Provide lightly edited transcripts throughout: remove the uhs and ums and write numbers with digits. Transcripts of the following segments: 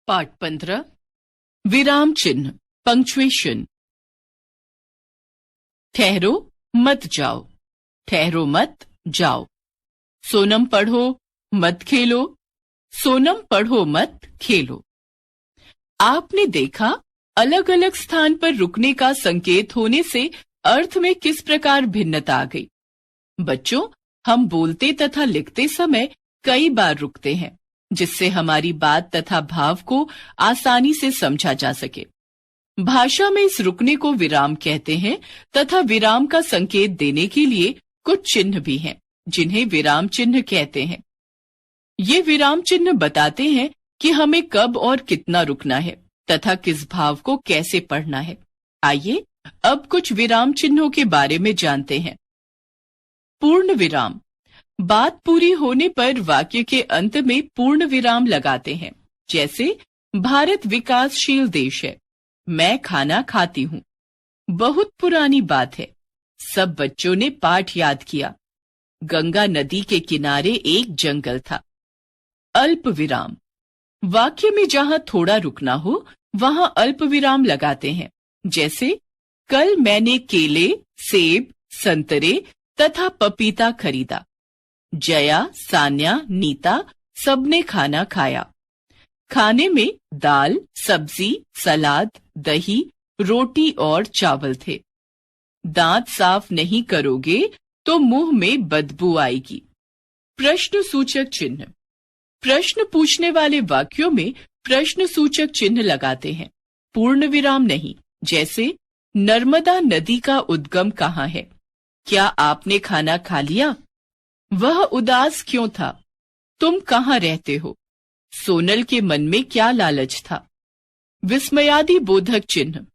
पाठ 15 विराम चिन्ह पंक्चुएशन। ठहरो मत जाओ, ठहरो मत जाओ। सोनम पढ़ो मत खेलो, सोनम पढ़ो मत खेलो। आपने देखा अलग अलग स्थान पर रुकने का संकेत होने से अर्थ में किस प्रकार भिन्नता आ गई। बच्चों, हम बोलते तथा लिखते समय कई बार रुकते हैं, जिससे हमारी बात तथा भाव को आसानी से समझा जा सके। भाषा में इस रुकने को विराम कहते हैं तथा विराम का संकेत देने के लिए कुछ चिन्ह भी हैं, जिन्हें विराम चिन्ह कहते हैं। ये विराम चिन्ह बताते हैं कि हमें कब और कितना रुकना है तथा किस भाव को कैसे पढ़ना है। आइए अब कुछ विराम चिन्हों के बारे में जानते हैं। पूर्ण विराम, बात पूरी होने पर वाक्य के अंत में पूर्ण विराम लगाते हैं। जैसे भारत विकासशील देश है, मैं खाना खाती हूँ। बहुत पुरानी बात है, सब बच्चों ने पाठ याद किया। गंगा नदी के किनारे एक जंगल था। अल्प विराम, वाक्य में जहां थोड़ा रुकना हो वहां अल्प विराम लगाते हैं। जैसे कल मैंने केले, सेब, संतरे तथा पपीता खरीदा। जया, सान्या, नीता सबने खाना खाया। खाने में दाल, सब्जी, सलाद, दही, रोटी और चावल थे। दांत साफ नहीं करोगे तो मुंह में बदबू आएगी। प्रश्न सूचक चिन्ह, प्रश्न पूछने वाले वाक्यों में प्रश्न सूचक चिन्ह लगाते हैं, पूर्ण विराम नहीं। जैसे नर्मदा नदी का उद्गम कहाँ है? क्या आपने खाना खा लिया? वह उदास क्यों था? तुम कहाँ रहते हो? सोनल के मन में क्या लालच था? विस्मयादि बोधक चिन्ह,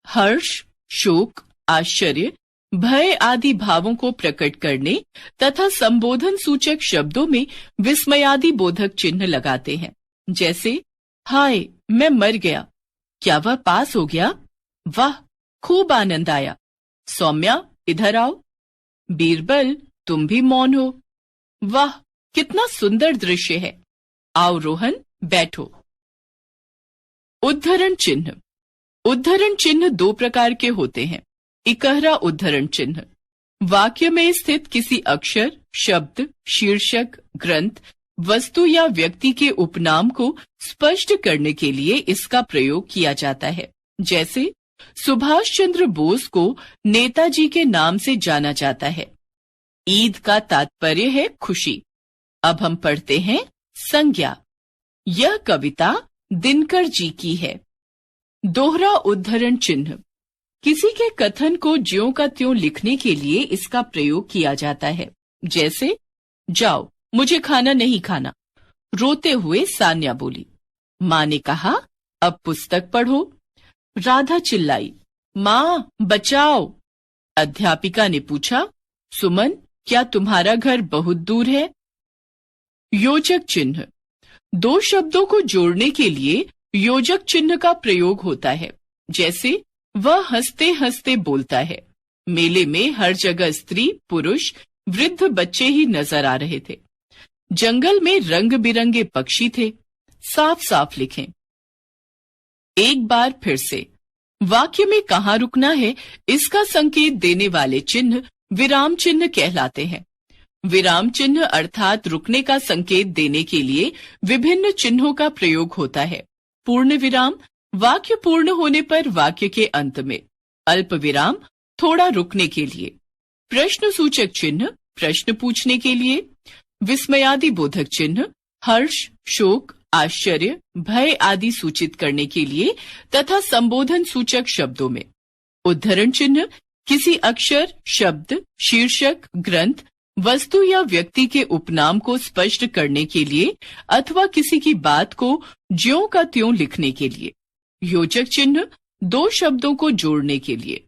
हर्ष, शोक, आश्चर्य, भय आदि भावों को प्रकट करने तथा संबोधन सूचक शब्दों में विस्मयादि बोधक चिन्ह लगाते हैं। जैसे हाय मैं मर गया, क्या वह पास हो गया? वाह खूब आनंद आया। सौम्या इधर आओ। बीरबल तुम भी मौन हो। वाह कितना सुंदर दृश्य है। आओ रोहन बैठो। उद्धरण चिन्ह, उद्धरण चिन्ह दो प्रकार के होते हैं। इकहरा उद्धरण चिन्ह, वाक्य में स्थित किसी अक्षर, शब्द, शीर्षक, ग्रंथ, वस्तु या व्यक्ति के उपनाम को स्पष्ट करने के लिए इसका प्रयोग किया जाता है। जैसे सुभाष चंद्र बोस को नेताजी के नाम से जाना जाता है। ईद का तात्पर्य है खुशी। अब हम पढ़ते हैं संज्ञा। यह कविता दिनकर जी की है। दोहरा उद्धरण चिन्ह, किसी के कथन को ज्यों का त्यों लिखने के लिए इसका प्रयोग किया जाता है। जैसे जाओ मुझे खाना नहीं खाना, रोते हुए सान्या बोली। माँ ने कहा अब पुस्तक पढ़ो। राधा चिल्लाई, माँ बचाओ। अध्यापिका ने पूछा, सुमन क्या तुम्हारा घर बहुत दूर है? योजक चिन्ह, दो शब्दों को जोड़ने के लिए योजक चिन्ह का प्रयोग होता है। जैसे वह हंसते हंसते बोलता है। मेले में हर जगह स्त्री, पुरुष, वृद्ध बच्चे ही नजर आ रहे थे। जंगल में रंग बिरंगे पक्षी थे। साफ साफ लिखें। एक बार फिर से, वाक्य में कहाँ रुकना है इसका संकेत देने वाले चिन्ह विराम चिन्ह कहलाते हैं। विराम चिन्ह अर्थात रुकने का संकेत देने के लिए विभिन्न चिन्हों का प्रयोग होता है। पूर्ण विराम, वाक्य पूर्ण होने पर वाक्य के अंत में। अल्प विराम, थोड़ा रुकने के लिए। प्रश्न सूचक चिन्ह, प्रश्न पूछने के लिए। विस्मयादि बोधक चिन्ह, हर्ष, शोक, आश्चर्य, भय आदि सूचित करने के लिए तथा संबोधन सूचक शब्दों में। उद्धरण चिन्ह, किसी अक्षर, शब्द, शीर्षक, ग्रंथ, वस्तु या व्यक्ति के उपनाम को स्पष्ट करने के लिए अथवा किसी की बात को ज्यों का त्यों लिखने के लिए। योजक चिन्ह, दो शब्दों को जोड़ने के लिए।